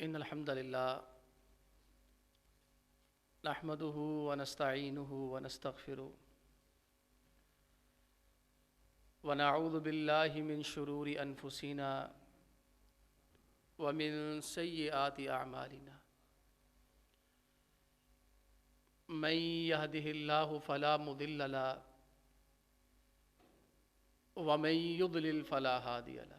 ان الحمد للہ نحمده ونستعینه ونستغفره ونعوذ باللہ من شرور انفسنا ومن سیئات اعمالنا من يهده الله فلا مضل له ومن يضلل فلا هادي له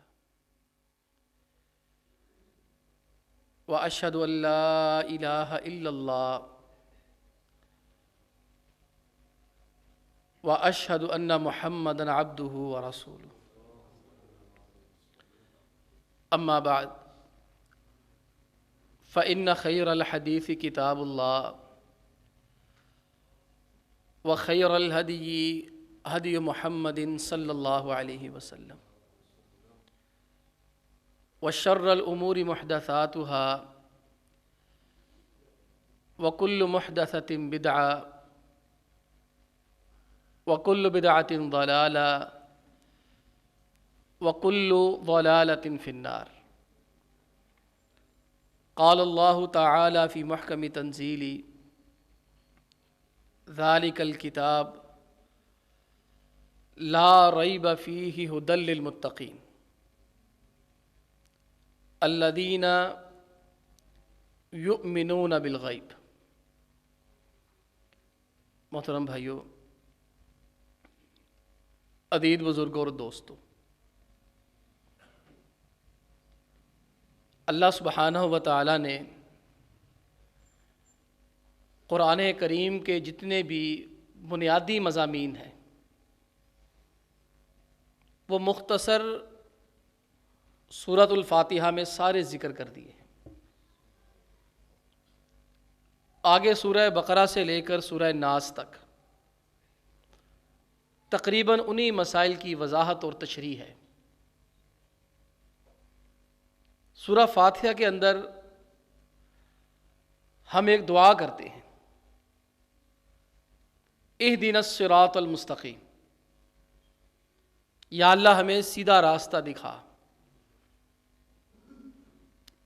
وأشهد أن لا إله إلا الله وأشهد أن محمدًا عبده ورسوله أما بعد فإن خير الحديث كتاب الله وخير الهدي هدي محمد صلى الله عليه وسلم وشر الأمور محدثاتها وكل محدثة بدعة وكل بدعة ضلالة وكل ضلالة في النار. قال الله تعالى في محكم تنزيله ذلك الكتاب لا ريب فيه هدى للمتقين الذین یؤمنون بالغیب. محترم بھائیو، عزیز بزرگوں اور دوستو، اللہ سبحانہ و تعالیٰ نے قرآن کریم کے جتنے بھی بنیادی مضامین ہیں وہ مختصر سورۃ الفاتحہ میں سارے ذکر کر دیے. آگے سورہ بقرہ سے لے کر سورہ ناس تک تقریباً انہی مسائل کی وضاحت اور تشریح ہے. سورہ فاتحہ کے اندر ہم ایک دعا کرتے ہیں، اہدنا الصراط المستقیم، یا اللہ ہمیں سیدھا راستہ دکھا،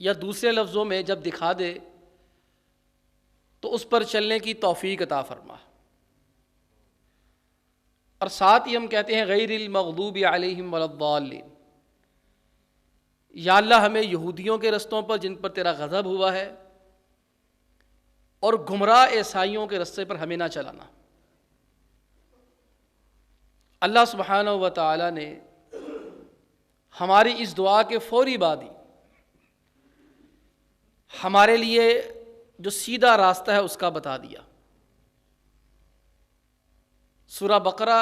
یا دوسرے لفظوں میں جب دکھا دے تو اس پر چلنے کی توفیق عطا فرما. اور ساتھ ہی ہم کہتے ہیں غیر المغضوب علیہم ولا الضالین، یا اللہ ہمیں یہودیوں کے رستوں پر جن پر تیرا غضب ہوا ہے اور گمراہ عیسائیوں کے رستے پر ہمیں نہ چلانا. اللہ سبحانہ و تعالی نے ہماری اس دعا کے فوری بعد ہی ہمارے لیے جو سیدھا راستہ ہے اس کا بتا دیا. سورہ بقرہ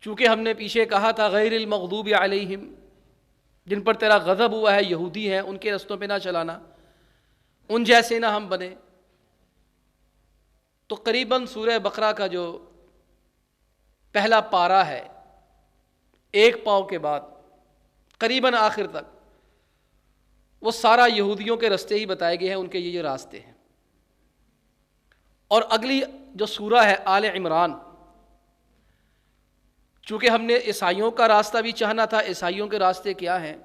چونکہ ہم نے پیچھے کہا تھا غیر المغضوب علیہم، جن پر تیرا غضب ہوا ہے، یہودی ہیں، ان کے رستوں پہ نہ چلانا، ان جیسے نہ ہم بنے. تو قریباً سورہ بقرہ کا جو پہلا پارہ ہے، ایک پاؤں کے بعد قریباً آخر تک وہ سارا یہودیوں کے راستے ہی بتائے گئے ہیں، ان کے یہ راستے ہیں. اور اگلی جو سورہ ہے آل عمران، چونکہ ہم نے عیسائیوں کا راستہ بھی چاہنا تھا، عیسائیوں کے راستے کیا ہیں،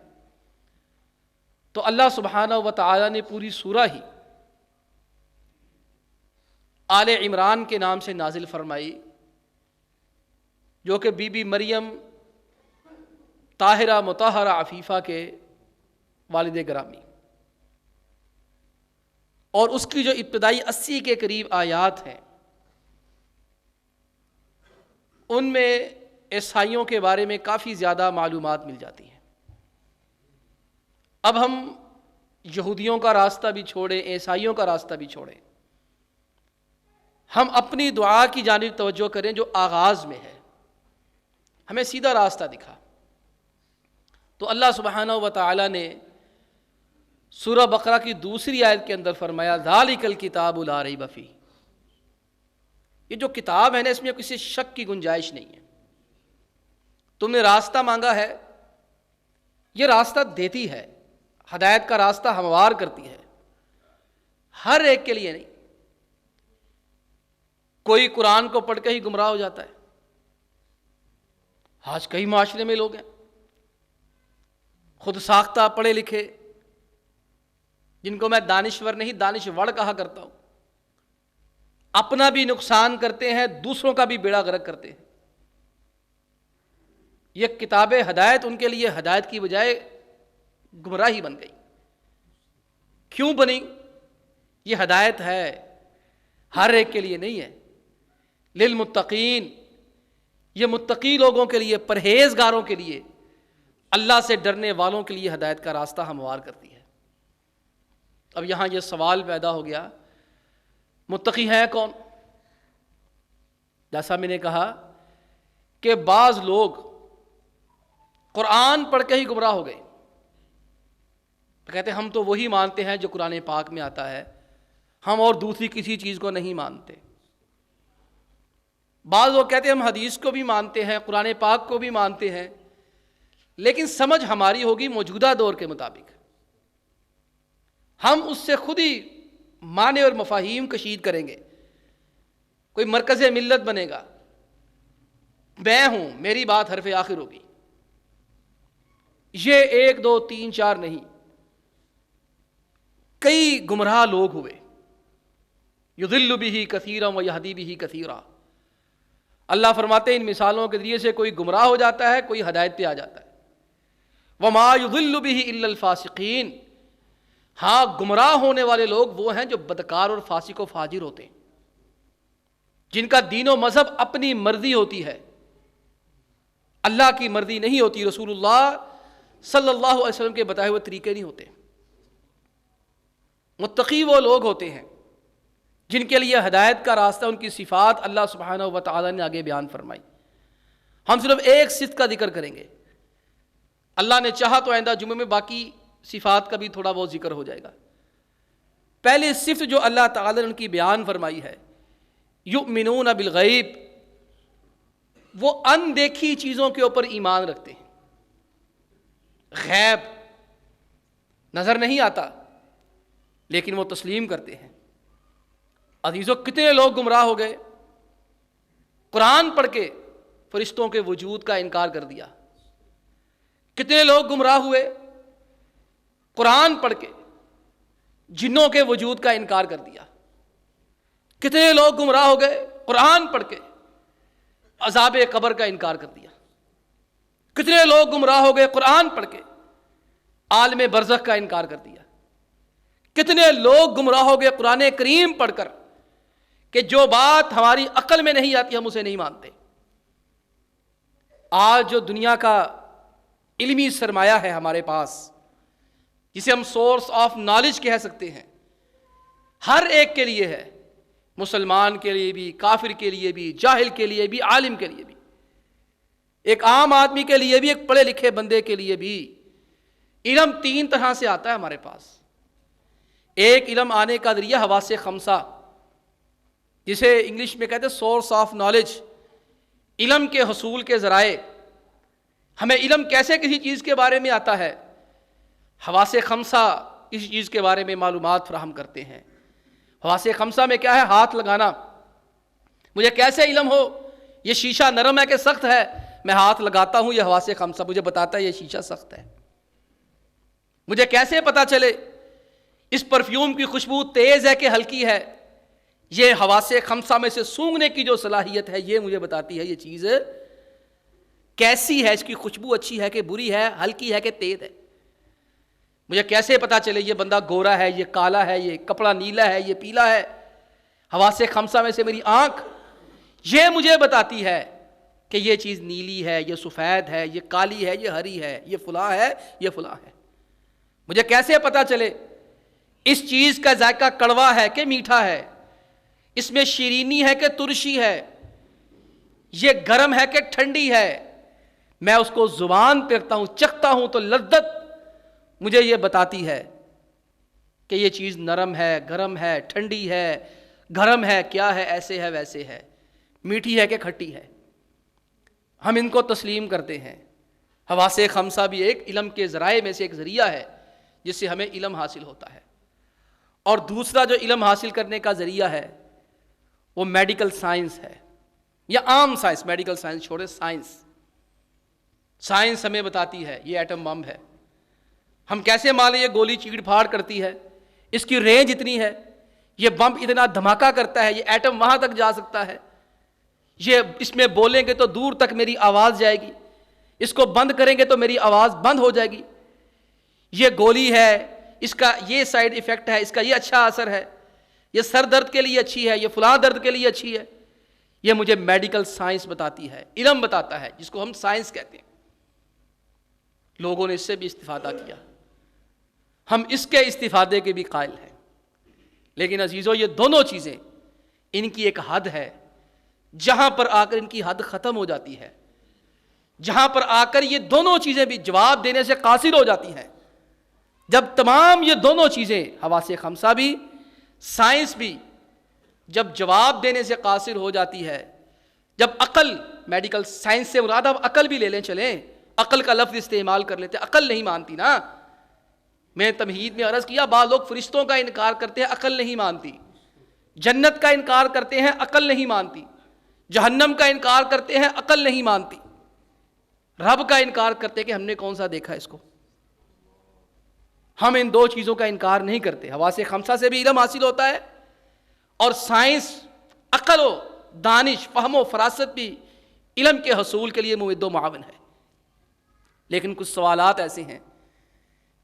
تو اللہ سبحانہ و تعالی نے پوری سورہ ہی آل عمران کے نام سے نازل فرمائی، جو کہ بی بی مریم طاہرہ مطہرہ عفیفہ کے والد گرامی، اور اس کی جو ابتدائی 80 کے قریب آیات ہیں ان میں عیسائیوں کے بارے میں کافی زیادہ معلومات مل جاتی ہیں. اب ہم یہودیوں کا راستہ بھی چھوڑیں، عیسائیوں کا راستہ بھی چھوڑیں، ہم اپنی دعا کی جانب توجہ کریں جو آغاز میں ہے، ہمیں سیدھا راستہ دکھا. تو اللہ سبحانہ و تعالی نے سورہ بقرہ کی دوسری آیت کے اندر فرمایا ذالک الکتاب لا ریب فیہ، یہ جو کتاب ہے نا اس میں کسی شک کی گنجائش نہیں ہے. تم نے راستہ مانگا ہے، یہ راستہ دیتی ہے، ہدایت کا راستہ ہموار کرتی ہے، ہر ایک کے لیے نہیں. کوئی قرآن کو پڑھ کے ہی گمراہ ہو جاتا ہے. آج کئی معاشرے میں لوگ ہیں خود ساختہ پڑھے لکھے جن کو میں دانشور نہیں دانشور کہا کرتا ہوں، اپنا بھی نقصان کرتے ہیں، دوسروں کا بھی بیڑا غرق کرتے ہیں۔ یہ کتاب ہدایت ان کے لیے ہدایت کی بجائے گمراہی بن گئی۔ کیوں بنی؟ یہ ہدایت ہے، ہر ایک کے لیے نہیں ہے، للمتقین، یہ متقی لوگوں کے لیے، پرہیزگاروں کے لیے، اللہ سے ڈرنے والوں کے لیے ہدایت کا راستہ ہموار کرتی ہے۔ اب یہاں یہ سوال پیدا ہو گیا، متقی ہیں کون؟ جیسا میں نے کہا کہ بعض لوگ قرآن پڑھ کے ہی گمراہ ہو گئے، کہتے ہیں ہم تو وہی مانتے ہیں جو قرآن پاک میں آتا ہے، ہم اور دوسری کسی چیز کو نہیں مانتے۔ بعض لوگ کہتے ہیں ہم حدیث کو بھی مانتے ہیں، قرآن پاک کو بھی مانتے ہیں، لیکن سمجھ ہماری ہوگی موجودہ دور کے مطابق، ہم اس سے خود ہی معنی اور مفاہیم کشید کریں گے، کوئی مرکز ملت بنے گا، میں ہوں، میری بات حرف آخر ہوگی، یہ 1 2 3 4 نہیں، کئی گمراہ لوگ ہوئے، یضل بہ کثیرا ویہدی بہ کثیرا۔ اللہ فرماتے ہیں ان مثالوں کے ذریعے سے کوئی گمراہ ہو جاتا ہے، کوئی ہدایت پہ آ جاتا ہے۔ وما یضل بہ الا الفاسقین، ہاں گمراہ ہونے والے لوگ وہ ہیں جو بدکار اور فاسق و فاجر ہوتے ہیں، جن کا دین و مذہب اپنی مرضی ہوتی ہے، اللہ کی مرضی نہیں ہوتی، رسول اللہ صلی اللہ علیہ وسلم کے بتائے ہوئے طریقے نہیں ہوتے۔ متقی وہ لوگ ہوتے ہیں جن کے لیے ہدایت کا راستہ، ان کی صفات اللہ سبحانہ و تعالیٰ نے آگے بیان فرمائی۔ ہم صرف ایک صفت کا ذکر کریں گے، اللہ نے چاہا تو آئندہ جمعے میں باقی صفات کا بھی تھوڑا بہت ذکر ہو جائے گا۔ پہلی صفت جو اللہ تعالیٰ نے ان کی بیان فرمائی ہے، یؤمنون بالغیب، وہ اندیکھی چیزوں کے اوپر ایمان رکھتے ہیں۔ غیب نظر نہیں آتا لیکن وہ تسلیم کرتے ہیں۔ عزیزو کتنے لوگ گمراہ ہو گئے، قرآن پڑھ کے فرشتوں کے وجود کا انکار کر دیا۔ کتنے لوگ گمراہ ہوئے، قرآن پڑھ کے جنوں کے وجود کا انکار کر دیا۔ کتنے لوگ گمراہ ہو گئے، قرآن پڑھ کے عذاب قبر کا انکار کر دیا۔ کتنے لوگ گمراہ ہو گئے، قرآن پڑھ کے عالم برزخ کا انکار کر دیا۔ کتنے لوگ گمراہ ہو گئے قرآن کریم پڑھ کر کہ جو بات ہماری عقل میں نہیں آتی ہم اسے نہیں مانتے۔ آج جو دنیا کا علمی سرمایہ ہے ہمارے پاس، جسے ہم سورس آف نالج کہہ سکتے ہیں، ہر ایک کے لیے ہے، مسلمان کے لیے بھی، کافر کے لیے بھی، جاہل کے لیے بھی، عالم کے لیے بھی، ایک عام آدمی کے لیے بھی، ایک پڑھے لکھے بندے کے لیے بھی۔ علم 3 طرح سے آتا ہے ہمارے پاس۔ ایک علم آنے کا ذریعہ حواس خمسہ، جسے انگلش میں کہتے ہیں سورس آف نالج، علم کے حصول کے ذرائع۔ ہمیں علم کیسے کسی چیز کے بارے میں آتا ہے؟ حواس خمسہ کسی چیز کے بارے میں معلومات فراہم کرتے ہیں۔ حواس خمسہ میں کیا ہے؟ ہاتھ لگانا۔ مجھے کیسے علم ہو یہ شیشہ نرم ہے کہ سخت ہے؟ میں ہاتھ لگاتا ہوں، یہ حواس خمسہ مجھے بتاتا ہے یہ شیشہ سخت ہے۔ مجھے کیسے پتا چلے اس پرفیوم کی خوشبو تیز ہے کہ ہلکی ہے؟ یہ حواس خمسہ میں سے سونگھنے کی جو صلاحیت ہے یہ مجھے بتاتی ہے یہ چیز کیسی ہے، اس کی خوشبو اچھی ہے کہ بری ہے، ہلکی ہے کہ تیز ہے۔ مجھے کیسے پتا چلے یہ بندہ گورا ہے، یہ کالا ہے، یہ کپڑا نیلا ہے، یہ پیلا ہے؟ حواس خمسہ میں سے میری آنکھ یہ مجھے بتاتی ہے کہ یہ چیز نیلی ہے، یہ سفید ہے، یہ کالی ہے، یہ ہری ہے، یہ فلاں ہے، یہ فلاں ہے۔ مجھے کیسے پتا چلے اس چیز کا ذائقہ کڑوا ہے کہ میٹھا ہے، اس میں شیرینی ہے کہ ترشی ہے، یہ گرم ہے کہ ٹھنڈی ہے؟ میں اس کو زبان پہ رکھتا ہوں، چکھتا ہوں تو لذت مجھے یہ بتاتی ہے کہ یہ چیز نرم ہے، گرم ہے، ٹھنڈی ہے، گرم ہے، کیا ہے، ایسے ہے، ویسے ہے، میٹھی ہے کہ کھٹی ہے۔ ہم ان کو تسلیم کرتے ہیں۔ حواس خمسہ بھی ایک علم کے ذرائع میں سے ایک ذریعہ ہے جس سے ہمیں علم حاصل ہوتا ہے۔ اور دوسرا جو علم حاصل کرنے کا ذریعہ ہے وہ میڈیکل سائنس ہے، یا عام سائنس، میڈیکل سائنس چھوڑے، سائنس ہمیں بتاتی ہے یہ ایٹم بم ہے۔ ہم کیسے مان لیں یہ گولی چیڑ پھاڑ کرتی ہے، اس کی رینج اتنی ہے، یہ بم اتنا دھماکہ کرتا ہے، یہ ایٹم وہاں تک جا سکتا ہے، یہ اس میں بولیں گے تو دور تک میری آواز جائے گی، اس کو بند کریں گے تو میری آواز بند ہو جائے گی، یہ گولی ہے، اس کا یہ سائیڈ ایفیکٹ ہے، اس کا یہ اچھا اثر ہے، یہ سر درد کے لیے اچھی ہے، یہ فلاں درد کے لیے اچھی ہے. یہ مجھے میڈیکل سائنس بتاتی ہے، علم بتاتا ہے، جس کو ہم سائنس کہتے ہیں. لوگوں نے اس سے بھی استفادہ کیا، ہم اس کے استفادے کے بھی قائل ہیں. لیکن عزیزو، یہ دونوں چیزیں، ان کی ایک حد ہے جہاں پر آ کر ان کی حد ختم ہو جاتی ہے، جہاں پر آ کر یہ دونوں چیزیں بھی جواب دینے سے قاصر ہو جاتی ہیں. جب تمام یہ دونوں چیزیں، حواس خمسہ بھی، سائنس بھی، جب جواب دینے سے قاصر ہو جاتی ہے، جب عقل، میڈیکل سائنس سے مراد اب عقل بھی لے لیں، چلیں عقل کا لفظ استعمال کر لیتے، عقل نہیں مانتی نا. میں تمہید میں عرض کیا، بعض لوگ فرشتوں کا انکار کرتے ہیں، عقل نہیں مانتی، جنت کا انکار کرتے ہیں، عقل نہیں مانتی، جہنم کا انکار کرتے ہیں، عقل نہیں مانتی، رب کا انکار کرتے کہ ہم نے کون سا دیکھا اس کو. ہم ان دو چیزوں کا انکار نہیں کرتے. حواس خمسہ سے بھی علم حاصل ہوتا ہے، اور سائنس، عقل و دانش، فہم و فراست بھی علم کے حصول کے لیے ممد و معاون ہے. لیکن کچھ سوالات ایسے ہیں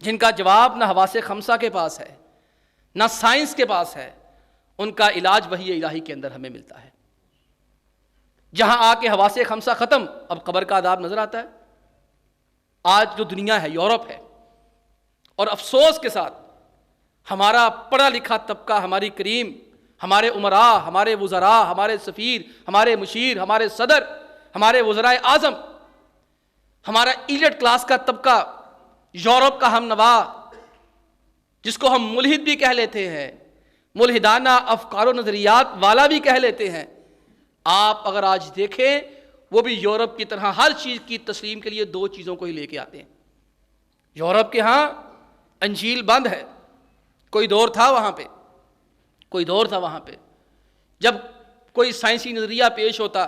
جن کا جواب نہ حواس خمسہ کے پاس ہے، نہ سائنس کے پاس ہے. ان کا علاج وحی الہی کے اندر ہمیں ملتا ہے. جہاں آ کے حواس خمسہ ختم، اب قبر کا عذاب نظر آتا ہے. آج جو دنیا ہے، یورپ ہے، اور افسوس کے ساتھ ہمارا پڑھا لکھا طبقہ، ہماری کریم، ہمارے امراء، ہمارے وزراء، ہمارے سفیر، ہمارے مشیر، ہمارے صدر، ہمارے وزرائے اعظم، ہمارا ایلیٹ کلاس کا طبقہ، یورپ کا ہم نوا، جس کو ہم ملحد بھی کہہ لیتے ہیں، ملحدانہ افکار و نظریات والا بھی کہہ لیتے ہیں. آپ اگر آج دیکھیں، وہ بھی یورپ کی طرح ہر چیز کی تسلیم کے لیے دو چیزوں کو ہی لے کے آتے ہیں. یورپ کے ہاں انجیل بند ہے. کوئی دور تھا وہاں پہ جب کوئی سائنسی نظریہ پیش ہوتا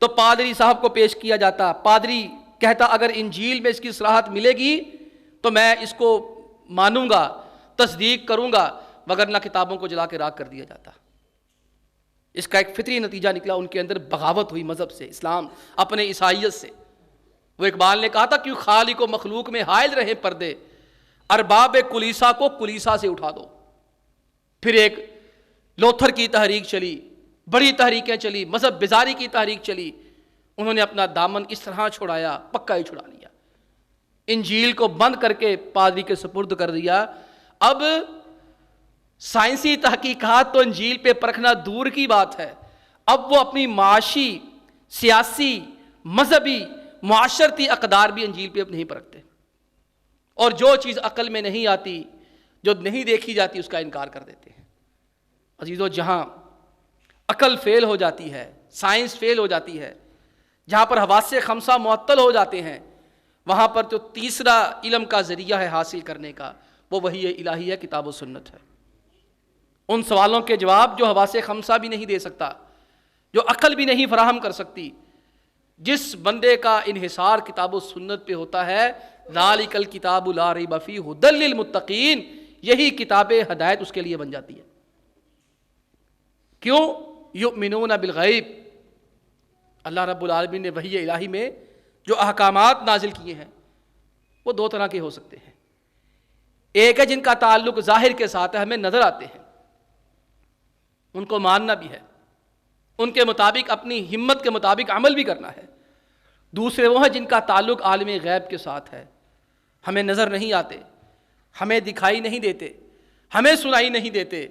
تو پادری صاحب کو پیش کیا جاتا. پادری کہتا اگر انجیل میں اس کی صراحت ملے گی تو میں اس کو مانوں گا، تصدیق کروں گا، وگرنہ کتابوں کو جلا کے راکھ کر دیا جاتا. اس کا ایک فطری نتیجہ نکلا، ان کے اندر بغاوت ہوئی مذہب سے، اسلام، اپنے عیسائیت سے. وہ اقبال نے کہا تھا، کیوں خالق و مخلوق میں حائل رہے پردے، ارباب کلیسا کو کلیسا سے اٹھا دو. پھر ایک لوتھر کی تحریک چلی، بڑی تحریکیں چلی، مذہب بیزاری کی تحریک چلی. انہوں نے اپنا دامن اس طرح چھڑایا، پکا ہی چھڑا لیا، انجیل کو بند کر کے پادری کے سپرد کر دیا. اب سائنسی تحقیقات تو انجیل پہ پرکھنا دور کی بات ہے، اب وہ اپنی معاشی، سیاسی، مذہبی، معاشرتی اقدار بھی انجیل پہ اب نہیں پرکھتے، اور جو چیز عقل میں نہیں آتی، جو نہیں دیکھی جاتی، اس کا انکار کر دیتے ہیں. عزیزو، جہاں عقل فیل ہو جاتی ہے، سائنس فیل ہو جاتی ہے، جہاں پر حواس خمسہ معطل ہو جاتے ہیں، وہاں پر جو تیسرا علم کا ذریعہ ہے حاصل کرنے کا، وہ وحی الہی ہے، کتاب و سنت ہے. ان سوالوں کے جواب جو حواس خمسہ بھی نہیں دے سکتا، جو عقل بھی نہیں فراہم کر سکتی. جس بندے کا انحصار کتاب و سنت پہ ہوتا ہے، ذالک الکتاب لا ریب فیہ ھدی للمتقین، یہی کتاب ہدایت اس کے لیے بن جاتی ہے. کیوں؟ یؤمنون بالغیب. اللہ رب العالمین نے وحی الہی میں جو احکامات نازل کیے ہیں وہ دو طرح کے ہو سکتے ہیں. ایک ہے جن کا تعلق ظاہر کے ساتھ ہے، ہمیں نظر آتے ہیں، ان کو ماننا بھی ہے، ان کے مطابق اپنی ہمت کے مطابق عمل بھی کرنا ہے. دوسرے وہ ہیں جن کا تعلق عالم غیب کے ساتھ ہے، ہمیں نظر نہیں آتے، ہمیں دکھائی نہیں دیتے، ہمیں سنائی نہیں دیتے.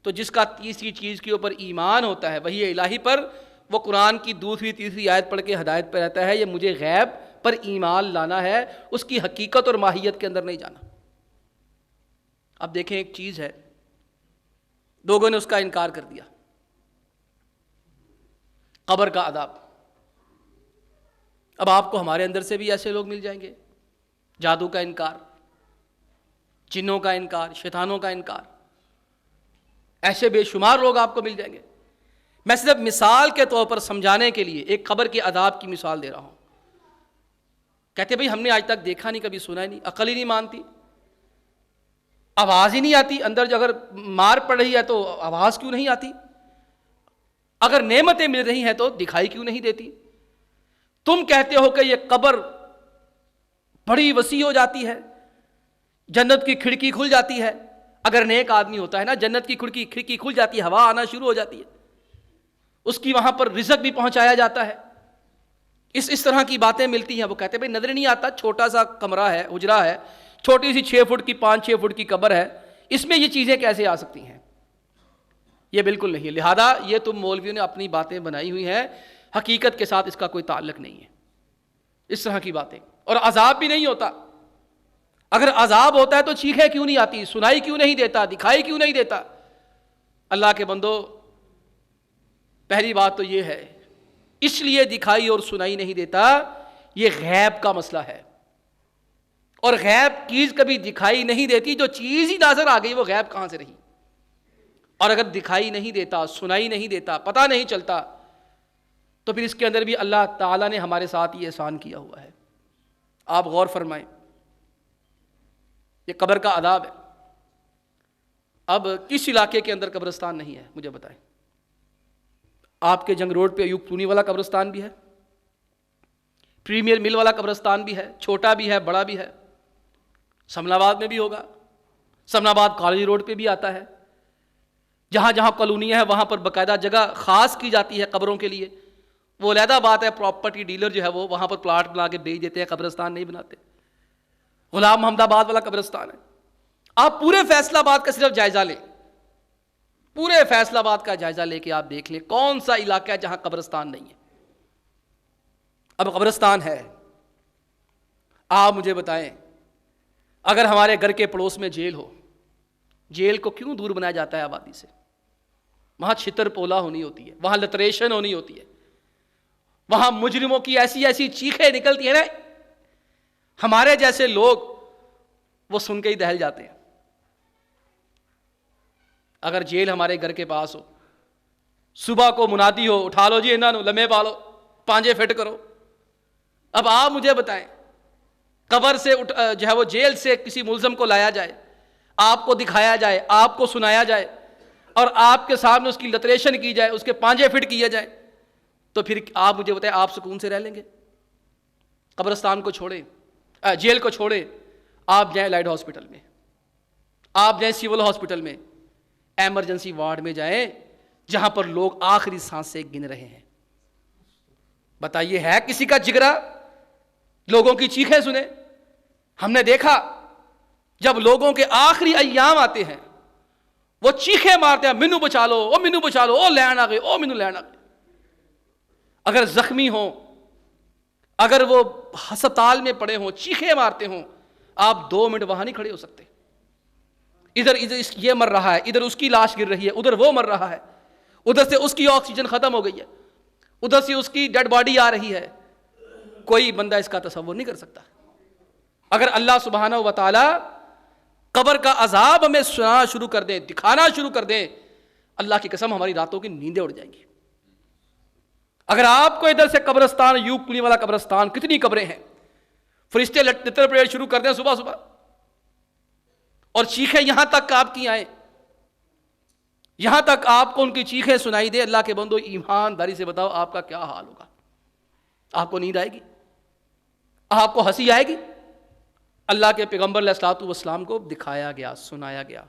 تو جس کا تیسری چیز کے اوپر ایمان ہوتا ہے، وحی الہی پر، وہ قرآن کی دوسری تیسری آیت پڑھ کے ہدایت پہ رہتا ہے. یہ مجھے غیب پر ایمان لانا ہے، اس کی حقیقت اور ماہیت کے اندر نہیں جانا. اب دیکھیں، ایک چیز ہے، لوگوں نے اس کا انکار کر دیا، قبر کا عذاب. اب آپ کو ہمارے اندر سے بھی ایسے لوگ مل جائیں گے، جادو کا انکار، جنوں کا انکار، شیطانوں کا انکار، ایسے بے شمار لوگ آپ کو مل جائیں گے. میں صرف مثال کے طور پر سمجھانے کے لیے ایک قبر کے عذاب کی مثال دے رہا ہوں. کہتے بھئی ہم نے آج تک دیکھا نہیں، کبھی سنا ہی نہیں، عقل ہی نہیں مانتی. آواز ہی نہیں آتی، اندر جو اگر مار پڑ رہی ہے تو آواز کیوں نہیں آتی؟ اگر نعمتیں مل رہی ہیں تو دکھائی کیوں نہیں دیتی؟ تم کہتے ہو کہ یہ قبر بڑی وسیع ہو جاتی ہے، جنت کی کھڑکی کھل جاتی ہے، اگر نیک آدمی ہوتا ہے نا، جنت کی کھڑکی کھل جاتی ہے، ہوا آنا شروع ہو جاتی ہے، اس کی وہاں پر رزق بھی پہنچایا جاتا ہے، اس طرح کی باتیں ملتی ہیں۔ وہ کہتے ہیں بھائی نظر نہیں آتا، چھوٹا سا کمرہ ہے، حجرہ ہے، چھوٹی سی 6 فٹ کی 5-6 فٹ کی قبر ہے، اس میں یہ چیزیں کیسے آ سکتی ہیں؟ یہ بالکل نہیں ہے۔ لہذا یہ تم مولویوں نے اپنی باتیں بنائی ہوئی ہیں، حقیقت کے ساتھ اس کا کوئی تعلق نہیں ہے، اس طرح کی باتیں۔ اور عذاب بھی نہیں ہوتا، اگر عذاب ہوتا ہے تو چیخیں کیوں نہیں آتی، سنائی کیوں نہیں دیتا، دکھائی کیوں نہیں دیتا؟ اللہ کے بندو، پہلی بات تو یہ ہے، اس لیے دکھائی اور سنائی نہیں دیتا، یہ غیب کا مسئلہ ہے، اور غیب چیز کبھی دکھائی نہیں دیتی، جو چیز ہی نظر آ گئی وہ غیب کہاں سے رہی؟ اور اگر دکھائی نہیں دیتا، سنائی نہیں دیتا، پتہ نہیں چلتا، تو پھر اس کے اندر بھی اللہ تعالیٰ نے ہمارے ساتھ یہ احسان کیا ہوا ہے۔ آپ غور فرمائیں، یہ قبر کا عذاب ہے۔ اب کس علاقے کے اندر قبرستان نہیں ہے مجھے بتائیں؟ آپ کے جنگ روڈ پہ ایوب پونی والا قبرستان بھی ہے، پریمیئر مل والا قبرستان بھی ہے، چھوٹا بھی ہے، بڑا بھی ہے، سمن آباد میں بھی ہوگا، سمن آباد کالج روڈ پہ بھی آتا ہے، جہاں جہاں کالونیاں ہیں وہاں پر باقاعدہ جگہ خاص کی جاتی ہے قبروں کے لیے۔ وہ علیحدہ بات ہے، پراپرٹی ڈیلر جو ہے وہ وہاں پر پلاٹ بنا کے بیچ دیتے ہیں، قبرستان نہیں بناتے۔ غلام محمد آباد والا قبرستان ہے۔ آپ پورے فیصل آباد کا صرف جائزہ لیں، پورے فیصل آباد کا جائزہ لے کے آپ دیکھ لیں کون سا علاقہ ہے جہاں قبرستان نہیں ہے۔ اب قبرستان ہے، آپ مجھے بتائیں، اگر ہمارے گھر کے پڑوس میں جیل ہو، جیل کو کیوں دور بنایا جاتا ہے آبادی سے؟ وہاں چھتر پولا ہونی ہوتی ہے، وہاں لتریشن ہونی ہوتی ہے، وہاں مجرموں کی ایسی ایسی چیخیں نکلتی ہیں نا، ہمارے جیسے لوگ وہ سن کے ہی دہل جاتے ہیں۔ اگر جیل ہمارے گھر کے پاس ہو، صبح کو منادی ہو، اٹھا لو جی انہاں نو، لمحے پالو، پانجے فٹ کرو، اب آپ مجھے بتائیں، قبر سے جو ہے وہ جیل سے کسی ملزم کو لایا جائے، آپ کو دکھایا جائے، آپ کو سنایا جائے، اور آپ کے سامنے اس کی لتریشن کی جائے، اس کے پانجے فٹ کیے جائیں، تو پھر آپ مجھے بتائیں آپ سکون سے رہ لیں گے؟ قبرستان کو چھوڑیں، جیل کو چھوڑیں، آپ جائیں لائٹ ہاسپٹل میں، آپ جائیں سول ہاسپٹل میں، ایمرجنسی وارڈ میں جائیں جہاں پر لوگ آخری سانسیں گن رہے ہیں۔ بتائیے ہے کسی کا جگرا لوگوں کی چیخیں سنے؟ ہم نے دیکھا جب لوگوں کے آخری ایام آتے ہیں وہ چیخیں مارتے ہیں، مینو بچا لو، او مینو بچا لو، او لین آ گئے، او مینو لین آ گئے۔ اگر زخمی ہوں، اگر وہ ہسپتال میں پڑے ہوں، چیخیں مارتے ہوں، آپ 2 منٹ وہاں نہیں کھڑے ہو سکتے۔ ادھر یہ مر رہا ہے، ادھر اس کی لاش گر رہی ہے، ادھر وہ مر رہا ہے، ادھر سے اس کی آکسیجن ختم ہو گئی ہے، ادھر سے اس کی ڈیڈ باڈی آ رہی ہے، کوئی بندہ اس کا تصور نہیں کر سکتا۔ اگر اللہ سبحانہ و تعالی قبر کا عذاب ہمیں سنانا شروع کر دیں، دکھانا شروع کر دیں، اللہ کی قسم ہماری راتوں کی نیندیں اڑ جائیں گی۔ اگر آپ کو ادھر سے قبرستان، ایوب پونی والا قبرستان، کتنی قبریں ہیں، فرشتے لتر پڑے شروع کر دیں صبح صبح، اور چیخیں یہاں تک آپ کی آئیں، یہاں تک آپ کو ان کی چیخیں سنائی دے، اللہ کے بندو ایمانداری سے بتاؤ آپ کا کیا حال ہوگا؟ آپ کو نیند آئے گی؟ آپ کو ہنسی آئے گی؟ اللہ کے پیغمبر علیہ الصلوۃ والسلام کو دکھایا گیا، سنایا گیا،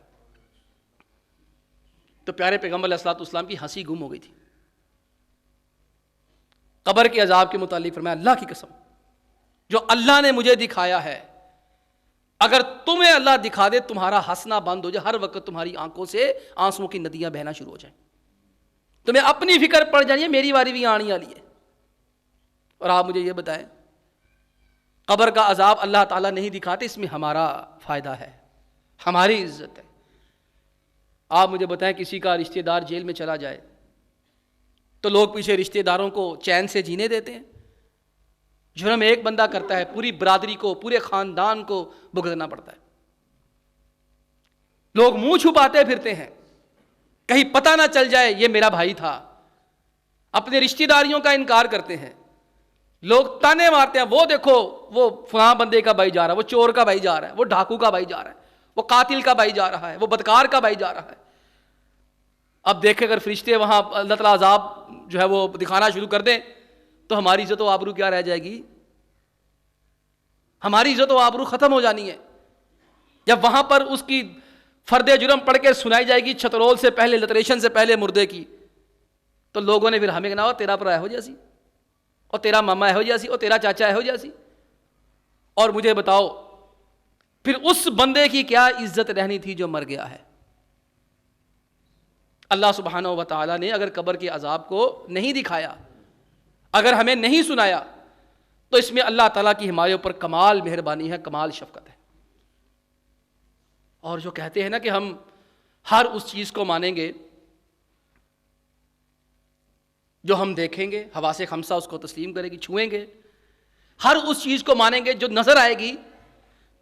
تو پیارے پیغمبر علیہ الصلوۃ والسلام کی ہنسی گم ہو گئی تھی۔ قبر کے عذاب کے متعلق فرمایا اللہ کی قسم جو اللہ نے مجھے دکھایا ہے، اگر تمہیں اللہ دکھا دے تمہارا ہنسنا بند ہو جائے، ہر وقت تمہاری آنکھوں سے آنسوؤں کی ندیاں بہنا شروع ہو جائیں، تمہیں اپنی فکر پڑ جائے میری باری بھی آنی والی ہے۔ اور آپ مجھے یہ بتائیں، قبر کا عذاب اللہ تعالیٰ نہیں دکھاتے، اس میں ہمارا فائدہ ہے، ہماری عزت ہے۔ آپ مجھے بتائیں کسی کا رشتہ دار جیل میں چلا جائے تو لوگ پیچھے رشتہ داروں کو چین سے جینے دیتے ہیں؟ جرم ایک بندہ کرتا ہے، پوری برادری کو، پورے خاندان کو بھگتنا پڑتا ہے۔ لوگ منہ چھپاتے پھرتے ہیں، کہیں پتہ نہ چل جائے یہ میرا بھائی تھا، اپنے رشتہ داریوں کا انکار کرتے ہیں، لوگ تانے مارتے ہیں، وہ دیکھو وہ فلاں بندے کا بھائی جا رہا ہے، وہ چور کا بھائی جا رہا ہے، وہ ڈاکو کا بھائی جا رہا ہے، وہ قاتل کا بھائی جا رہا ہے، وہ بدکار کا بھائی جا رہا ہے۔ اب دیکھیں اگر فرشتے وہاں اللہ تعالیٰ عذاب جو ہے وہ دکھانا شروع کر دیں تو ہماری عزت و آبرو کیا رہ جائے گی؟ ہماری عزت و آبرو ختم ہو جانی ہے۔ جب وہاں پر اس کی فرد جرم پڑھ کے سنائی جائے گی چھترول سے پہلے، لتریشن سے پہلے مردے کی، تو لوگوں نے پھر ہمیں کہنا ہو تیرا پرا ہو جیسی، اور تیرا ماما ہو جیسی، اور تیرا چاچا ہو جیسی۔ اور مجھے بتاؤ پھر اس بندے کی کیا عزت رہنی تھی جو مر گیا ہے؟ اللہ سبحانہ و تعالیٰ نے اگر قبر کے عذاب کو نہیں دکھایا، اگر ہمیں نہیں سنایا، تو اس میں اللہ تعالیٰ کی ہمارے اوپر کمال مہربانی ہے، کمال شفقت ہے۔ اور جو کہتے ہیں نا کہ ہم ہر اس چیز کو مانیں گے جو ہم دیکھیں گے، حواس خمسہ اس کو تسلیم کرے گی، چھوئیں گے، ہر اس چیز کو مانیں گے جو نظر آئے گی،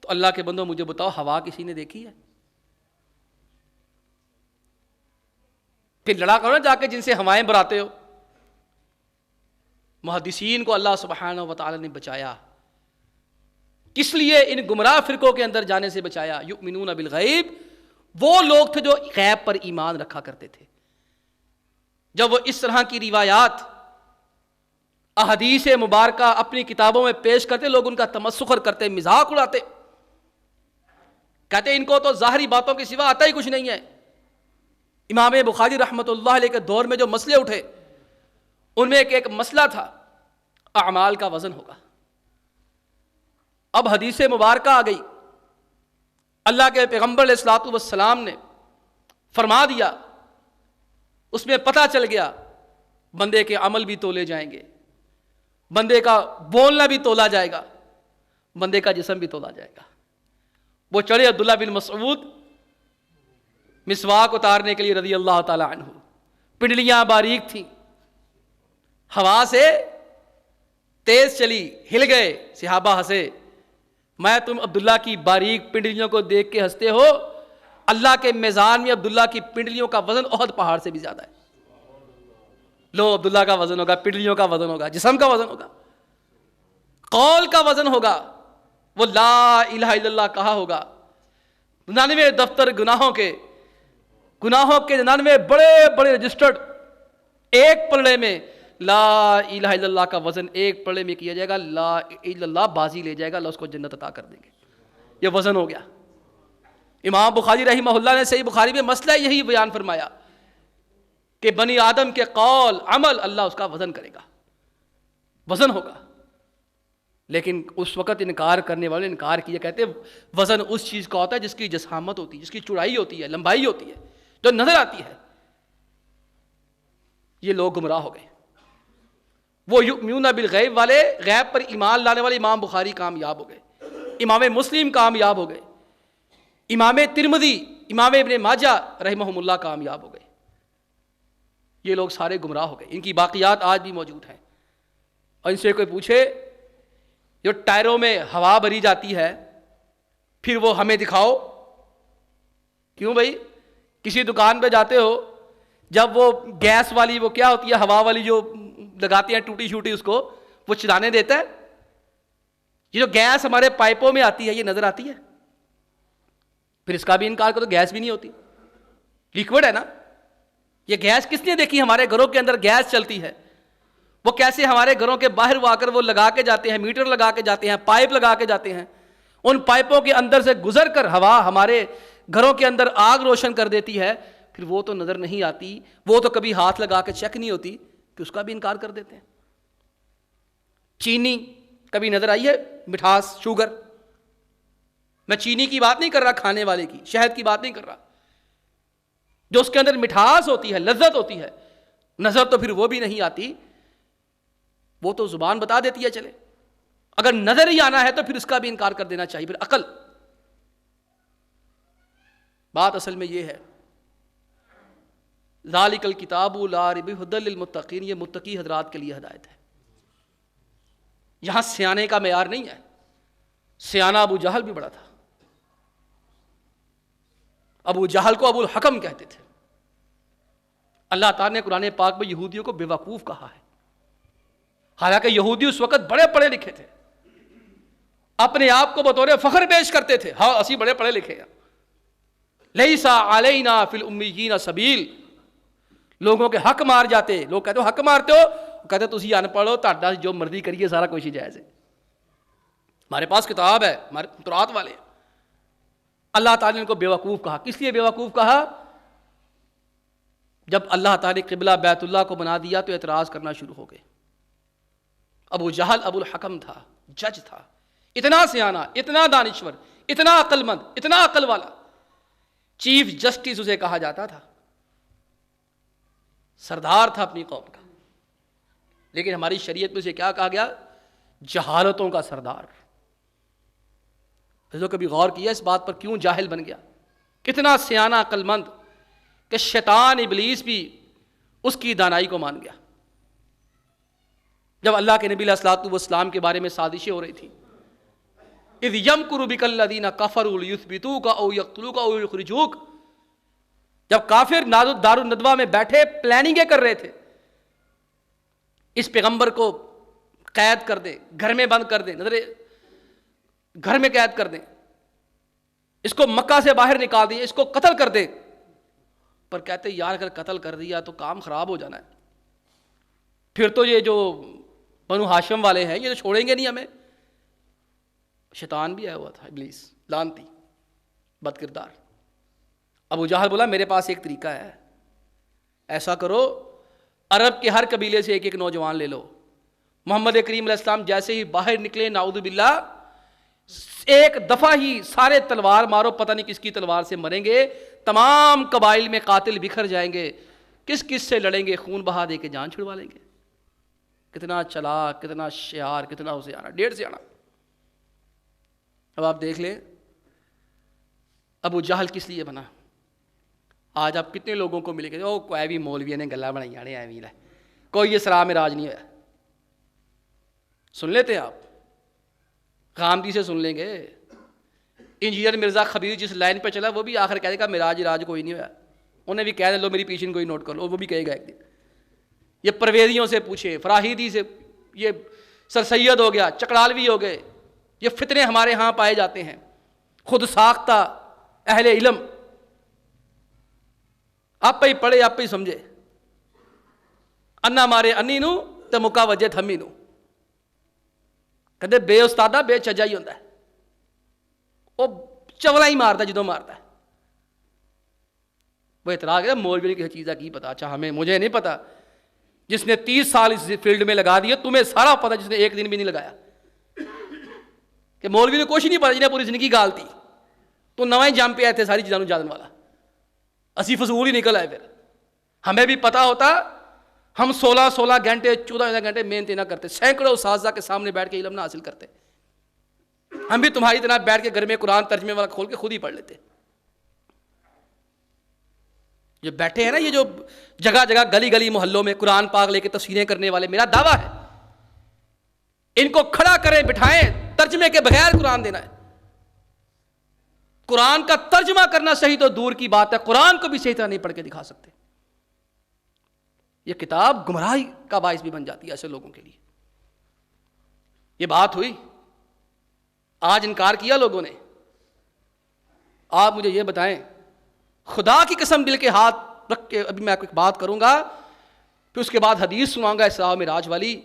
تو اللہ کے بندوں مجھے بتاؤ ہوا کسی نے دیکھی ہے؟ پھر لڑا کرو نا جا کے جن سے ہوائیں براتے ہو۔ محدثین کو اللہ سبحانہ و تعالی نے بچایا، کس لیے ان گمراہ فرقوں کے اندر جانے سے بچایا؟ یؤمنون بالغیب، وہ لوگ تھے جو غیب پر ایمان رکھا کرتے تھے۔ جب وہ اس طرح کی روایات احادیث مبارکہ اپنی کتابوں میں پیش کرتے، لوگ ان کا تمسخر کرتے، مذاق اڑاتے، کہتے ان کو تو ظاہری باتوں کے سوا آتا ہی کچھ نہیں ہے۔ امام بخاری رحمۃ اللہ علیہ کے دور میں جو مسئلے اٹھے، ان میں ایک مسئلہ تھا اعمال کا وزن ہوگا۔ اب حدیث مبارکہ آ گئی، اللہ کے پیغمبر علیہ الصلوۃ والسلام نے فرما دیا، اس میں پتہ چل گیا بندے کے عمل بھی تولے جائیں گے، بندے کا بولنا بھی تولا جائے گا، بندے کا جسم بھی تولا جائے گا۔ وہ چڑھے عبداللہ بن مسعود مسواک اتارنے کے لیے رضی اللہ تعالی عنہ، پنڈلیاں باریک تھیں، ہوا سے تیز چلی، ہل گئے، صحابہ ہنسے، میں تم عبداللہ کی باریک پنڈلیوں کو دیکھ کے ہنستے ہو، اللہ کے میزان میں عبداللہ کی پنڈلیوں کا وزن احد پہاڑ سے بھی زیادہ ہے۔ لو عبداللہ کا وزن ہوگا، پنڈلیوں کا وزن ہوگا، جسم کا وزن ہوگا، قول کا وزن ہوگا، وہ لا الہ الا اللہ کہا ہوگا، 99 دفتر گناہوں کے 99 بڑے بڑے رجسٹرڈ، ایک پلڑے میں لا الہ الا اللہ کا وزن ایک پلڑے میں کیا جائے گا، لا الہ الا اللہ بازی لے جائے گا، اللہ اس کو جنت عطا کر دیں گے۔ یہ وزن ہو گیا۔ امام بخاری رحمہ اللہ نے صحیح بخاری میں مسئلہ یہی بیان فرمایا کہ بنی آدم کے قول عمل اللہ اس کا وزن کرے گا، وزن ہوگا۔ لیکن اس وقت انکار کرنے والے انکار کیا، کہتے وزن اس چیز کا ہوتا ہے جس کی جسامت ہوتی ہے، جس کی چوڑائی ہوتی ہے، لمبائی ہوتی ہے، جو نظر آتی ہے۔ یہ لوگ گمراہ ہو گئے۔ وہ یؤمنون بالغیب والے، غیب پر ایمان لانے والے امام بخاری کامیاب ہو گئے، امام مسلم کامیاب ہو گئے، امام ترمذی، امام ابن ماجہ رحمہم اللہ کامیاب ہو گئے۔ یہ لوگ سارے گمراہ ہو گئے، ان کی باقیات آج بھی موجود ہیں۔ اور ان سے کوئی پوچھے جو ٹائروں میں ہوا بھری جاتی ہے پھر وہ ہمیں دکھاؤ، کیوں بھائی؟ کسی دکان پہ جاتے ہو، جب وہ گیس والی وہ کیا ہوتی ہے ہوا والی جو لگاتے ہیں ٹوٹی شوٹی، اس کو وہ چلانے دیتا ہے؟ یہ جو گیس ہمارے پائپوں میں آتی ہے یہ نظر آتی ہے؟ پھر اس کا بھی انکار کرو، گیس بھی نہیں ہوتی، لیکوڈ ہے نا۔ یہ گیس کس نے دیکھی؟ ہمارے گھروں کے اندر گیس چلتی ہے، وہ کیسے ہمارے گھروں کے باہر وہ آ کر وہ لگا کے جاتے ہیں، میٹر لگا کے جاتے ہیں، پائپ لگا کے جاتے ہیں، ان پائپوں کے اندر سے گزر کر ہوا ہمارے گھروں کے اندر آگ روشن کر دیتی ہے، پھر وہ تو نظر نہیں آتی، وہ تو کبھی ہاتھ لگا کے چیک نہیں ہوتی، کہ اس کا بھی انکار کر دیتے ہیں۔ چینی کبھی نظر آئی ہے؟ مٹھاس، شوگر، میں چینی کی بات نہیں کر رہا، کھانے والے کی، شہد کی بات نہیں کر رہا، جو اس کے اندر مٹھاس ہوتی ہے، لذت ہوتی ہے، نظر تو پھر وہ بھی نہیں آتی، وہ تو زبان بتا دیتی ہے چلے۔ اگر نظر ہی آنا ہے تو پھر اس کا بھی انکار کر دینا چاہیے، پھر عقل۔ بات اصل میں یہ ہے، ذالک الکتاب لا ریب ھدی للمتقین، یہ متقی حضرات کے لیے ہدایت ہے۔ یہاں سیانے کا معیار نہیں ہے، سیانہ ابو جہل بھی بڑا تھا، ابو جہل کو ابو الحکم کہتے تھے۔ اللہ تعالیٰ نے قرآن پاک میں یہودیوں کو بے وقوف کہا ہے، حالانکہ یہودی اس وقت بڑے پڑھے لکھے تھے، اپنے آپ کو بطور فخر پیش کرتے تھے، ہاں اسی بڑے پڑھے لکھے ہیں، لیسا علینا فی الامیین سبیل، لوگوں کے حق مار جاتے. لوگ کہتے ہو حق مارتے ہو، کہتے تسی ان پڑھ ہو، تہاڈا جو مرضی کریے سارا کچھ ہی جائز ہے. ہمارے پاس کتاب ہے، ہمارے تورات والے. اللہ تعالیٰ نے ان کو بیوقوف کہا. کس لیے بیوقوف کہا؟ جب اللہ تعالیٰ نے قبلہ بیت اللہ کو بنا دیا تو اعتراض کرنا شروع ہو گئے. ابو جہل ابو الحکم تھا، جج تھا، اتنا سیانا، اتنا دانشور، اتنا عقل مند، اتنا عقل والا، چیف جسٹس اسے کہا جاتا تھا، سردار تھا اپنی قوم کا. لیکن ہماری شریعت میں اسے کیا کہا گیا؟ جہالتوں کا سردار. تو کبھی غور کیا اس بات پر کیوں جاہل بن گیا؟ کتنا سیانا عقل مند کہ شیطان ابلیس بھی اس کی دانائی کو مان گیا. جب اللہ کے نبی علیہ الصلوۃ والسلام کے بارے میں سازشیں ہو رہی تھیں، اذ یمکر بک الذین کفروا لیثبتوک او یقتلوک او یخرجوک، جب کافر دار الندوہ میں بیٹھے پلاننگیں کر رہے تھے، اس پیغمبر کو قید کر دیں، گھر میں بند کر دیں، گھر میں قید کر دیں، اس کو مکہ سے باہر نکال دیں، اس کو قتل کر دیں. پر کہتے یار اگر قتل کر دیا تو کام خراب ہو جانا ہے، پھر تو یہ جو بنو ہاشم والے ہیں یہ تو چھوڑیں گے نہیں ہمیں. شیطان بھی آیا ہوا تھا، ابلیس لعنتی بد کردار. ابو جہل بولا میرے پاس ایک طریقہ ہے، ایسا کرو عرب کے ہر قبیلے سے ایک ایک نوجوان لے لو. محمد کریم علیہ السلام جیسے ہی باہر نکلے نعوذ باللہ ایک دفعہ ہی سارے تلوار مارو، پتہ نہیں کس کی تلوار سے مریں گے. تمام قبائل میں قاتل بکھر جائیں گے، کس کس سے لڑیں گے، خون بہا دے کے جان چھڑوا لیں گے. کتنا چلاک، کتنا شیار، کتنا ہوشیار، 1.5 سے آنا. اب آپ دیکھ لیں ابو جہل کس لیے بنا. آج آپ کتنے لوگوں کو ملے گے او کوئی بھی مولوی نے گلا بنائی جانے ایویں ہے، کوئی اسراء معراج نہیں ہوا. سن لیتے ہیں آپ، غامدی سے سن لیں گے. انجینئر مرزا خبیر جس لائن پہ چلا وہ بھی آخر کہے گا معراج راج کوئی نہیں ہوا. انہیں بھی کہہ دیں لو میری پیشن کوئی نوٹ کر لو، وہ بھی کہے گا ایک دن. یہ پرویزیوں سے پوچھیں، فراہیدی سے، یہ سر سید ہو گیا، چکڑالوی ہو گئے، یہ فتنے ہمارے ہاں پائے جاتے ہیں. خود ساختہ اہل علم، آپ ہی پڑھے آپ ہی سمجھے. انا مارے انی نو تے مکا وجے تھمی نو. کہتے بے استادہ بے چجا ہی ہوتا ہے، وہ چولا ہی مارتا جدوں مارتا ہے. وہ اعتراض ہے مولوی نے کسی چیز کا کی پتا. اچھا ہمیں مجھے نہیں پتا، جس نے 30 سال اس فیلڈ میں لگا دیے تمہیں سارا پتا، جس نے ایک دن بھی نہیں لگایا. کہ مولوی نے کچھ نہیں پتا جنہیں پوری زندگی گالتی، تو نویں جم پہ آئے تھے ساری چیزوں جاننے والا. اسی فضول ہی نکل آئے. پھر ہمیں بھی پتا ہوتا ہم 16 گھنٹے 14 گھنٹے محنت نہ کرتے، سینکڑوں اساتذہ کے سامنے بیٹھ کے علم نہ حاصل کرتے. ہم بھی تمہاری طرح بیٹھ کے گھر میں قرآن ترجمے والا کھول کے خود ہی پڑھ لیتے. جو بیٹھے ہیں نا یہ جو جگہ جگہ گلی گلی محلوں میں قرآن پاک لے کے تفسیریں کرنے والے، میرا دعویٰ ہے ان کو کھڑا کریں بٹھائیں، ترجمے کے بغیر قرآن دینا ہے. قرآن کا ترجمہ کرنا صحیح تو دور کی بات ہے، قرآن کو بھی صحیح طرح نہیں پڑھ کے دکھا سکتے. یہ کتاب گمراہی کا باعث بھی بن جاتی ہے ایسے لوگوں کے لیے. یہ بات ہوئی، آج انکار کیا لوگوں نے. آپ مجھے یہ بتائیں، خدا کی قسم دل کے ہاتھ رکھ کے ابھی میں آپ کو ایک بات کروں گا، پھر اس کے بعد حدیث سناؤں گا اسراء و معراج والی.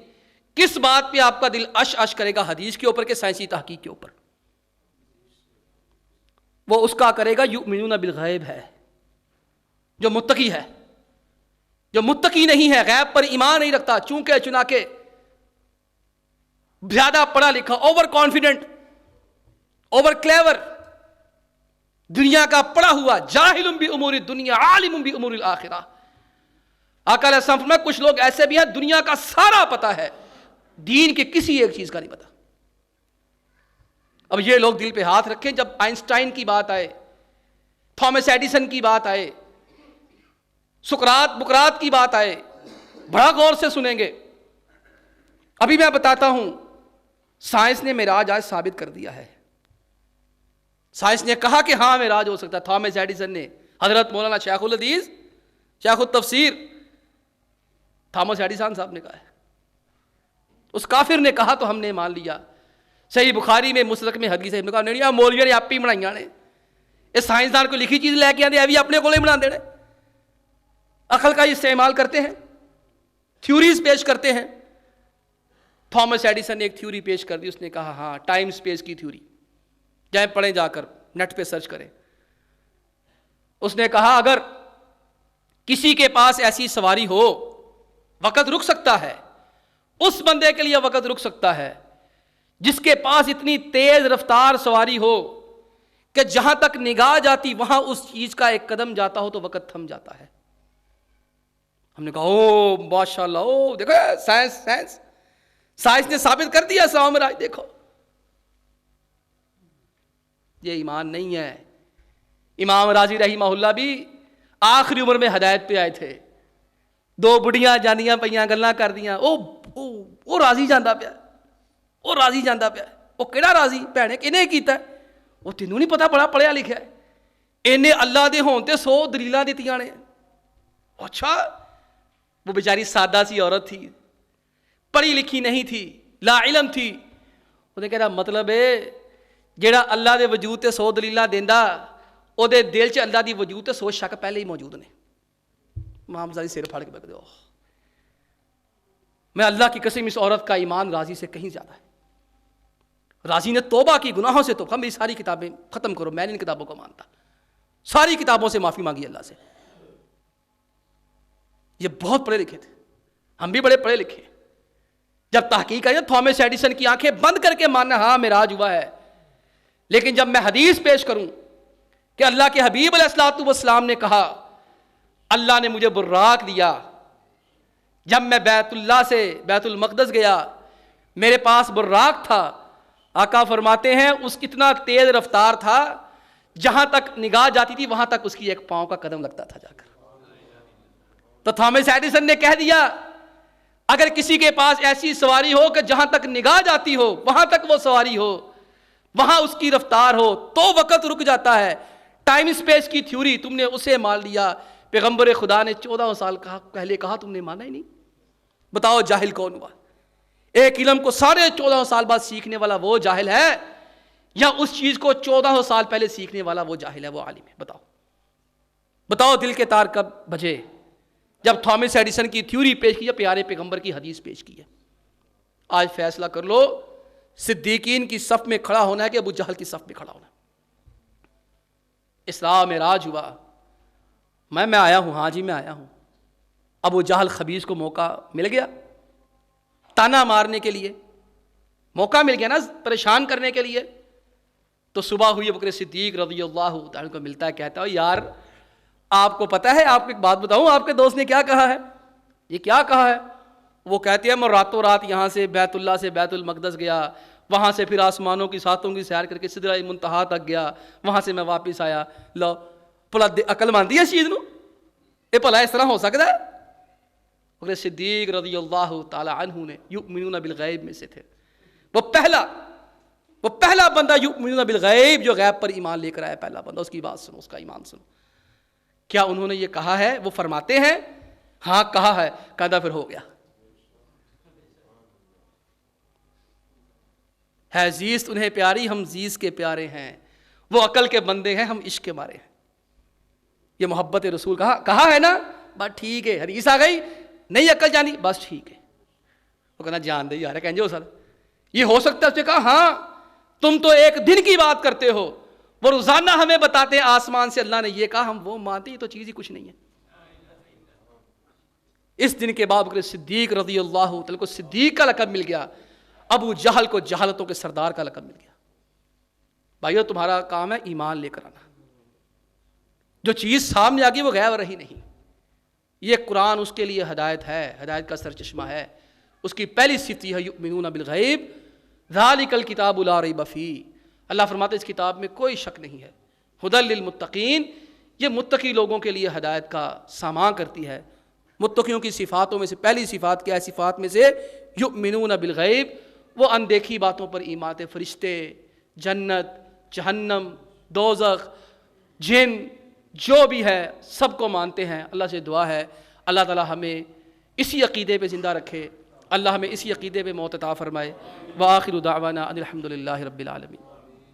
کس بات پہ آپ کا دل اش اش کرے گا، حدیث کے اوپر کہ سائنسی تحقیق کے اوپر؟ وہ اس کا کرے گا یؤمنون بالغیب ہے، جو متقی ہے. جو متقی نہیں ہے، غیب پر ایمان نہیں رکھتا، چونکہ چنانکہ زیادہ پڑھا لکھا، اوور کانفیڈنٹ، اوور کلیور، دنیا کا پڑھا ہوا، جاہل بامور الدنیا عالم بامور الاخرہ. آقا علیہ السلام فرمایا کچھ لوگ ایسے بھی ہیں دنیا کا سارا پتا ہے، دین کے کسی ایک چیز کا نہیں پتا. اب یہ لوگ دل پہ ہاتھ رکھیں، جب آئنسٹائن کی بات آئے، تھامس ایڈیسن کی بات آئے، سقراط بقراط کی بات آئے، بڑا غور سے سنیں گے. ابھی میں بتاتا ہوں، سائنس نے معراج آج ثابت کر دیا ہے. سائنس نے کہا کہ ہاں معراج ہو سکتا ہے. تھامس ایڈیسن نے، حضرت مولانا شیخ الحدیث شیخ التفسیر تھامس ایڈیسن صاحب نے کہا ہے. اس کافر نے کہا تو ہم نے مان لیا. صحیح بخاری میں مسلک میں حدیث ہے، کہا نہیں مولویوں نے آپ ہی بنائی نے، یہ سائنسدان کو لکھی چیز لے کے آتے ابھی اپنے کو نہیں بنا دینے. عقل کا استعمال کرتے ہیں, تھیوریز پیش کرتے ہیں. تھامس ایڈیسن نے ایک تھیوری پیش کر دی, اس نے کہا ہاں ٹائم سپیس کی تھیوری, جائیں پڑھیں جا کر نیٹ پہ سرچ کریں. اس نے کہا اگر کسی کے پاس ایسی سواری ہو, وقت رک سکتا ہے, اس بندے کے لیے وقت رک سکتا ہے جس کے پاس اتنی تیز رفتار سواری ہو کہ جہاں تک نگاہ جاتی وہاں اس چیز کا ایک قدم جاتا ہو تو وقت تھم جاتا ہے. ہم نے کہا او ماشاءاللہ, او دیکھو سائنس نے ثابت کر دیا سامر, آج دیکھو. یہ ایمان نہیں ہے. امام راضی رحمہ اللہ بھی آخری عمر میں ہدایت پہ آئے تھے. 2 بڑھیاں جاندیاں پیاں گلاں کر دیاں, او راضی جاندا پیا, او راضی جاندا پیا. او کیڑا راضی بھੈਣੇ کنے کیتا ہے؟ وہ تینوں نہیں پتا, بڑا پڑھیا لکھیا ہے, اینے اللہ دے ہون تے 100 دلیلاں دتیاں نے. اچھا, وہ بیچاری سادہ سی عورت تھی, پڑھی لکھی نہیں تھی, لا علم تھی. وہ نے کہا مطلب ہے جیڑا اللہ دے وجود تے 100 دلیلاں دیندا او دے دل چ اللہ دی وجود تے 100 شک پہلے ہی موجود نے. امام زادی سر پھاڑ کے بیٹھ گئے. میں اللہ کی قسم اس عورت کا ایمان راضی سے کہیں زیادہ ہے. راضی نے توبہ کی, گناہوں سے توبہ, میری ساری کتابیں ختم کرو, میں نے ان کتابوں کو مانتا, ساری کتابوں سے معافی مانگی اللہ سے. یہ بہت پڑھے لکھے تھے, ہم بھی بڑے پڑھے لکھے. جب تحقیق آئی تھامس ایڈیسن کی آنکھیں بند کر کے ماننا ہاں معراج ہوا ہے, لیکن جب میں حدیث پیش کروں کہ اللہ کے حبیب علیہ الصلوۃ والسلام نے کہا اللہ نے مجھے براق دیا, جب میں بیت اللہ سے بیت المقدس گیا میرے پاس براق تھا, آقا فرماتے ہیں اس اتنا تیز رفتار تھا جہاں تک نگاہ جاتی تھی وہاں تک اس کی ایک پاؤں کا قدم لگتا تھا جا کر. تو تھامس ایڈیسن نے کہہ دیا اگر کسی کے پاس ایسی سواری ہو کہ جہاں تک نگاہ جاتی ہو وہاں تک وہ سواری ہو, وہاں اس کی رفتار ہو تو وقت رک جاتا ہے. ٹائم سپیس کی تھیوری تم نے اسے مان لیا, پیغمبر خدا نے 14 سال پہلے کہا تم نے مانا ہی نہیں. بتاؤ جاہل کون ہوا؟ ایک علم کو 14.5 سال بعد سیکھنے والا وہ جاہل ہے یا اس چیز کو 14 سال پہلے سیکھنے والا وہ جاہل ہے, وہ عالم ہے؟ بتاؤ دل کے تار کب بجے جب تھامس ایڈیسن کی تھیوری پیش کی, پیارے پیغمبر کی حدیث پیش کی ہے. آج فیصلہ کر لو, صدیقین کی صف میں کھڑا ہونا ہے کہ ابو جہل کی صف میں کھڑا ہونا ہے. اسراء معراج ہوا, میں آیا ہوں, ہاں جی میں آیا ہوں. ابو جہل خبیث کو موقع مل گیا تانا مارنے کے لیے, موقع مل گیا نا پریشان کرنے کے لیے. تو صبح ہوئی, ابو بکر صدیق رضی اللہ تعالیٰ کو ملتا ہے, کہتا ہے یار آپ کو پتہ ہے, آپ کو ایک بات بتاؤں, آپ کے دوست نے کیا کہا ہے؟ یہ کیا کہا ہے؟ وہ کہتے ہیں میں راتوں رات یہاں سے بیت اللہ سے بیت المقدس گیا, وہاں سے پھر آسمانوں کی ساتوں کی سیر کر کے سدرہ منتہا تک گیا, وہاں سے میں واپس آیا. لو بھلا عقل مانتی ہے اس چیز نو؟ یہ بھلا اس طرح ہو سکتا ہے؟ بکر صدیق رضی اللہ تعالی عنہ نے یؤمنون بالغیب میں سے تھے. وہ پہلا بندہ یؤمنون بالغیب جو غیب پر ایمان لے کر آیا, پہلا بندہ. اس کی بات سنو, اس کا ایمان سنو. کیا انہوں نے یہ کہا ہے؟ وہ فرماتے ہیں ہاں کہا ہے. کہا پھر ہو گیا ہے. زیست انہیں پیاری, ہم زیست کے پیارے ہیں. وہ عقل کے بندے ہیں, ہم عشق کے مارے ہیں. یہ محبت رسول کہا ہے نا, بس ٹھیک ہے. حدیث آ گئی, نہیں عقل جانی, بس ٹھیک ہے. وہ کہنا جان دے یار, کہیں جو سر یہ ہو سکتا ہے. اس نے کہا ہاں تم تو ایک دن کی بات کرتے ہو, وہ روزانہ ہمیں بتاتے ہیں آسمان سے اللہ نے یہ کہا, ہم وہ مانتے, یہ تو چیز ہی کچھ نہیں ہے. اس دن کے بعد بکر صدیق رضی اللہ تعالیٰ کو صدیق کا لقب مل گیا, ابو جہل کو جہالتوں کے سردار کا لقب مل گیا. بھائیو تمہارا کام ہے ایمان لے کر آنا. جو چیز سامنے آ گئی وہ غیب رہی نہیں. یہ قرآن اس کے لیے ہدایت ہے, ہدایت کا سرچشمہ ہے. اس کی پہلی صفت ہے یؤمنون بالغیب ذالک الکتاب لا ریب فیہ. اللہ فرماتے اس کتاب میں کوئی شک نہیں ہے. ھدی للمتقین, یہ متقی لوگوں کے لیے ہدایت کا سامان کرتی ہے. متقیوں کی صفاتوں میں سے پہلی صفات کیا ہے؟ صفات میں سے یؤمنون بالغیب, وہ اندیکھی باتوں پر ایمان, فرشتے, جنت, جہنم, دوزخ, جن, جو بھی ہے سب کو مانتے ہیں. اللہ سے دعا ہے اللہ تعالی ہمیں اسی عقیدے پہ زندہ رکھے, اللہ ہمیں اسی عقیدے پہ موت عطا فرمائے. وآخر دعوانا ان الحمد للہ رب العالمین.